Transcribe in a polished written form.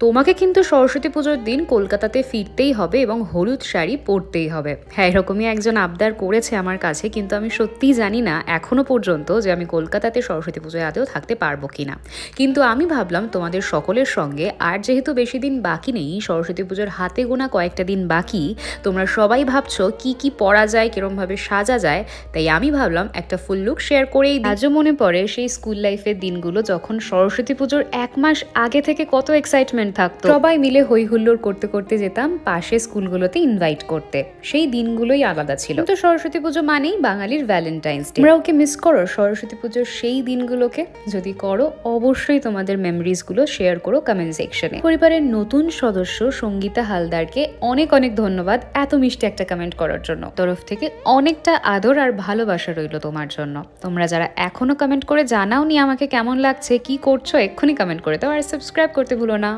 তোমাকে কিন্তু সরস্বতী পুজোর দিন কলকাতাতে ফিরতেই হবে এবং হলুদ শাড়ি পরতেই হবে। হ্যাঁ, এরকমই একজন আবদার করেছে আমার কাছে, কিন্তু আমি সত্যিই জানি না এখনো পর্যন্ত যে আমি কলকাতাতে সরস্বতী পুজোয় আদৌ থাকতে পারবো কিনা। কিন্তু আমি ভাবলাম তোমাদের সকলের সঙ্গে, আর যেহেতু বেশি দিন বাকি নেই, সরস্বতী পুজোর হাতে গোনা কয়েকটা দিন বাকি, তোমরা সবাই ভাবছো কি কি পরা যায়, কিরমভাবে সাজা যায়, তাই আমি ভাবলাম একটা ফুল লুক শেয়ার করেই দিই। আজও মনে পড়ে সেই স্কুল লাইফের দিনগুলো, যখন সরস্বতী পুজোর 1 মাস আগে থেকে কত এক্সাইটমেন্ট থাকতো, সবাই মিলে হই হুল্লোড় করতে করতে যেতাম পাশে স্কুলগুলোতে ইনভাইট করতে। সেই দিনগুলোই আলাদা ছিল। তো সরস্বতী পুজো মানেই বাঙালির ভ্যালেন্টাইন্স ডে। তোমরা ওকে মিস করো সরস্বতী পুজোর সেই দিনগুলোকে? যদি করো, অবশ্যই তোমাদের মেমোরিজ গুলো শেয়ার করো কমেন্ট সেকশনে। পরিবারের নতুন সদস্য সঙ্গীতা হালদারকে অনেক অনেক ধন্যবাদ এত মিষ্টি একটা কমেন্ট করার জন্য। তরফ থেকে অনেকটা আদর আর ভালোবাসা রইলো তোমার জন্য। তোমরা যারা এখনো কমেন্ট করে জানাওনি আমাকে কেমন লাগছে, কি করছো, এক্ষুনি কমেন্ট করে দাও আর সাবস্ক্রাইব করতে ভুলো না।